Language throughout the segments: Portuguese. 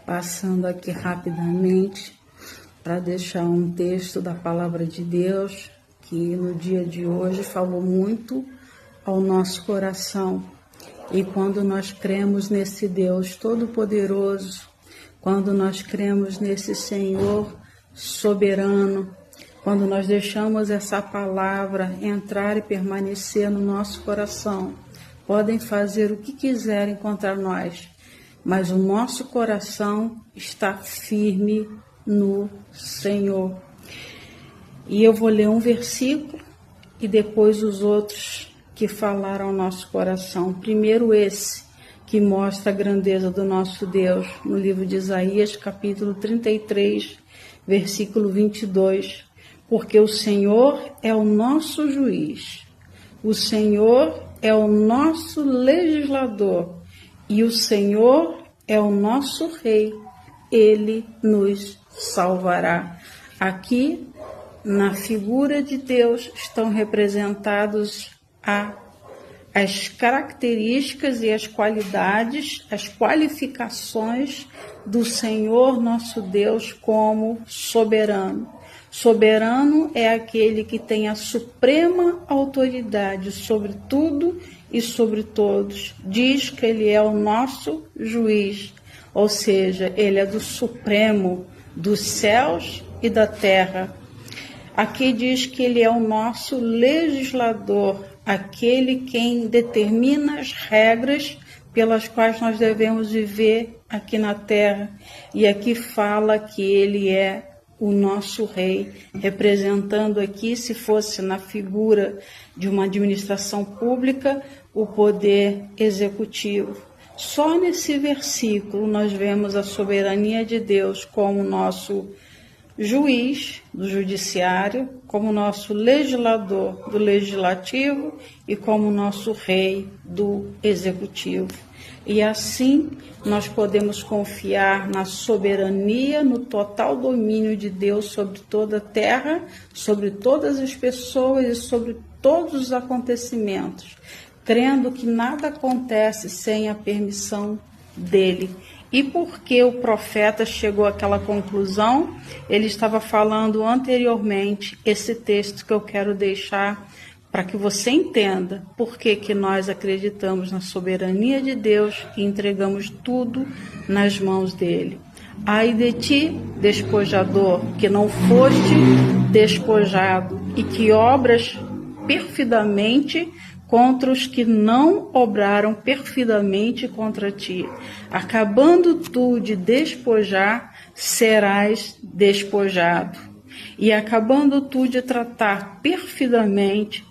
Passando aqui rapidamente para deixar um texto da Palavra de Deus que no dia de hoje falou muito ao nosso coração. E quando nós cremos nesse Deus Todo-Poderoso, quando nós cremos nesse Senhor soberano, quando nós deixamos essa palavra entrar e permanecer no nosso coração, podem fazer o que quiserem contra nós, mas o nosso coração está firme no Senhor. E eu vou ler um versículo e depois os outros que falaram ao nosso coração. Primeiro esse, que mostra a grandeza do nosso Deus, no livro de Isaías, capítulo 33, versículo 22. Porque o Senhor é o nosso juiz, o Senhor é o nosso legislador e o Senhor é o nosso rei, ele nos salvará. Aqui, na figura de Deus, estão representados as características e as qualidades, as qualificações do Senhor nosso Deus como soberano. Soberano é aquele que tem a suprema autoridade sobre tudo e sobre todos. Diz que ele é o nosso juiz, ou seja, ele é do supremo dos céus e da terra. Aqui diz que ele é o nosso legislador, aquele quem determina as regras pelas quais nós devemos viver aqui na terra. E aqui fala que ele é o nosso rei, representando aqui, se fosse na figura de uma administração pública, o poder executivo. Só nesse versículo nós vemos a soberania de Deus como nosso juiz do judiciário, como nosso legislador do legislativo e como nosso rei do executivo. E assim nós podemos confiar na soberania, no total domínio de Deus sobre toda a terra, sobre todas as pessoas e sobre todos os acontecimentos, crendo que nada acontece sem a permissão dele. E por que o profeta chegou àquela conclusão? Ele estava falando anteriormente esse texto que eu quero deixar para que você entenda por que nós acreditamos na soberania de Deus e entregamos tudo nas mãos dele. Ai de ti, despojador, que não foste despojado e que obras perfidamente contra os que não obraram perfidamente contra ti. Acabando tu de despojar, serás despojado. E acabando tu de tratar perfidamente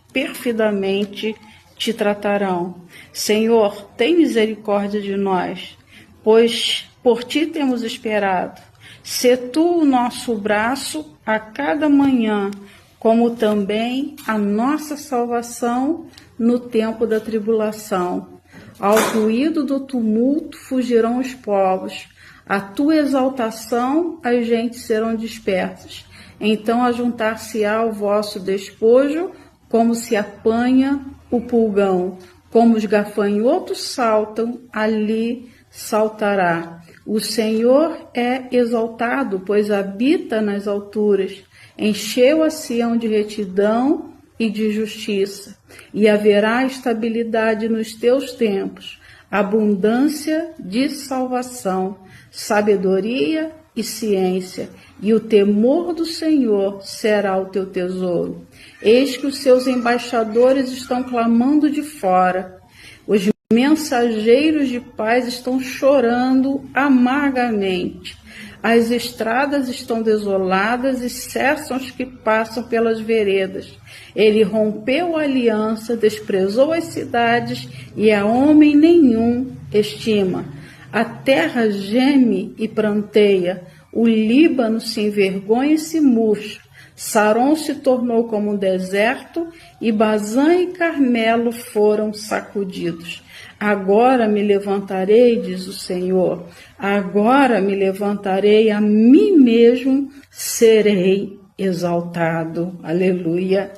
te tratarão. Senhor, tem misericórdia de nós, pois por ti temos esperado. Sê tu o nosso braço a cada manhã, como também a nossa salvação no tempo da tribulação. Ao ruído do tumulto fugirão os povos, a tua exaltação as gentes serão dispersas. Então ajuntar-se-á o vosso despojo, como se apanha o pulgão, como os gafanhotos saltam, ali saltará. O Senhor é exaltado, pois habita nas alturas. Encheu a Sião de retidão e de justiça, e haverá estabilidade nos teus tempos, abundância de salvação, sabedoria e ciência, e o temor do Senhor será o teu tesouro. Eis que os seus embaixadores estão clamando de fora, os mensageiros de paz estão chorando amargamente. As estradas estão desoladas e cessam os que passam pelas veredas. Ele rompeu a aliança, desprezou as cidades e a homem nenhum estima. A terra geme e pranteia, o Líbano se envergonha e se murcha. Saron se tornou como um deserto e Bazã e Carmelo foram sacudidos. Agora me levantarei, diz o Senhor, agora me levantarei, a mim mesmo serei exaltado. Aleluia.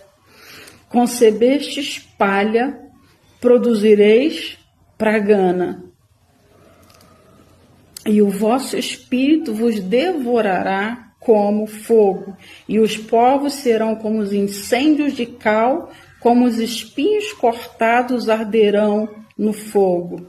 Concebestes palha, produzireis pragana. e o vosso espírito vos devorará como fogo, e os povos serão como os incêndios de cal, como os espinhos cortados arderão no fogo.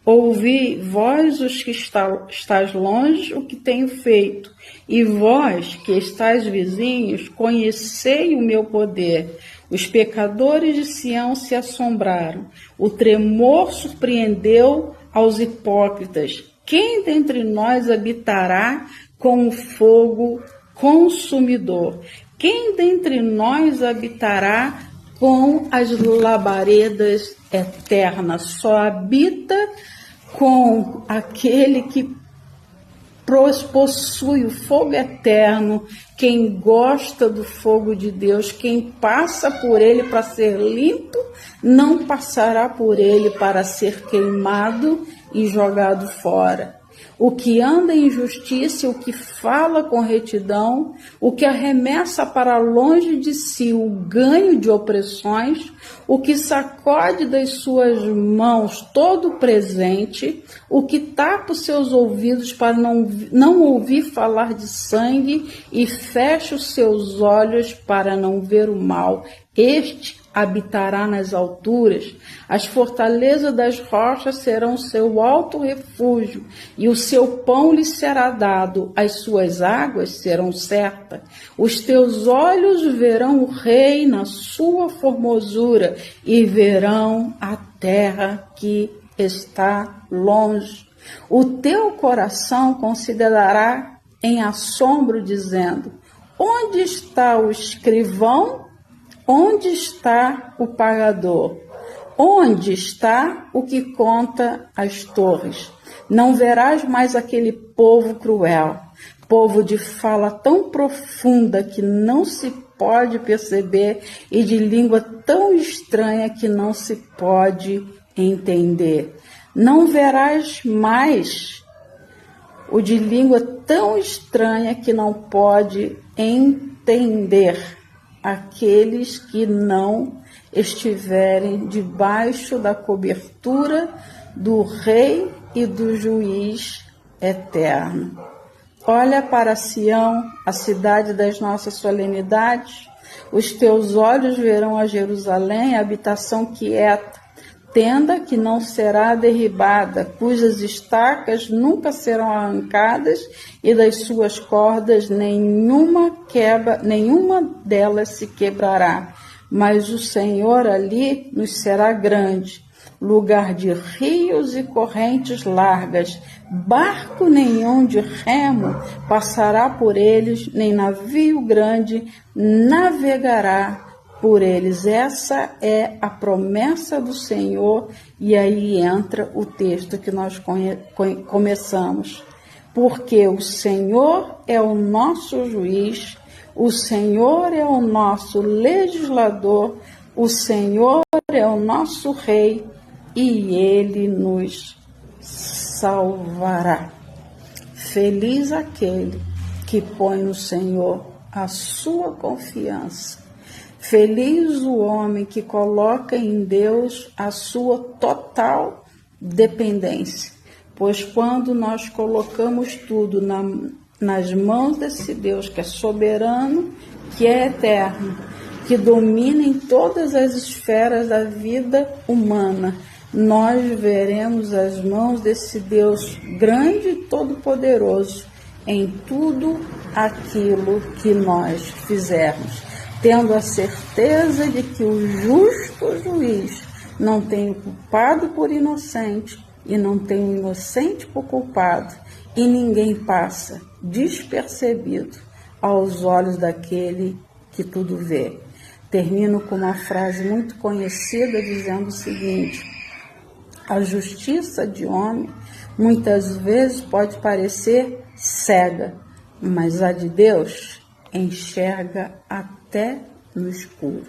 Ouvi, vós os que estáis longe, o que tenho feito, e vós que estáis vizinhos, conhecei o meu poder. Os pecadores de Sião se assombraram, o tremor surpreendeu aos hipócritas. Quem dentre nós habitará com o fogo consumidor? Quem dentre nós habitará com as labaredas eternas? Só habita com aquele que possui o fogo eterno, quem gosta do fogo de Deus, quem passa por ele para ser limpo, não passará por ele para ser queimado e jogado fora. O que anda em justiça, o que fala com retidão, o que arremessa para longe de si o ganho de opressões, o que sacode das suas mãos todo o presente, o que tapa os seus ouvidos para não ouvir falar de sangue e fecha os seus olhos para não ver o mal. Este habitará nas alturas, as fortalezas das rochas serão seu alto refúgio, e o seu pão lhe será dado, as suas águas serão certas. Os teus olhos verão o rei na sua formosura, e verão a terra que está longe. O teu coração considerará em assombro, dizendo: onde está o escrivão? Onde está o pagador? Onde está o que conta as torres? Não verás mais aquele povo cruel, povo de fala tão profunda que não se pode perceber e de língua tão estranha que não se pode entender. Não verás mais o de língua tão estranha que não pode entender aqueles que não estiverem debaixo da cobertura do Rei e do Juiz eterno. Olha para Sião, a cidade das nossas solenidades. Os teus olhos verão a Jerusalém, a habitação quieta, tenda que não será derribada, cujas estacas nunca serão arrancadas e das suas cordas nenhuma delas se quebrará. Mas o Senhor ali nos será grande, lugar de rios e correntes largas. Barco nenhum de remo passará por eles, nem navio grande navegará por eles. Essa é a promessa do Senhor, e aí entra o texto que nós começamos. Porque o Senhor é o nosso juiz, o Senhor é o nosso legislador, o Senhor é o nosso rei, e ele nos salvará. Feliz aquele que põe no Senhor a sua confiança. Feliz o homem que coloca em Deus a sua total dependência, pois quando nós colocamos tudo nas mãos desse Deus que é soberano, que é eterno, que domina em todas as esferas da vida humana, nós veremos as mãos desse Deus grande e todo-poderoso em tudo aquilo que nós fizermos, tendo a certeza de que o justo juiz não tem o culpado por inocente e não tem o inocente por culpado, e ninguém passa despercebido aos olhos daquele que tudo vê. Termino com uma frase muito conhecida dizendo o seguinte: a justiça de homem muitas vezes pode parecer cega, mas a de Deus enxerga até no escuro.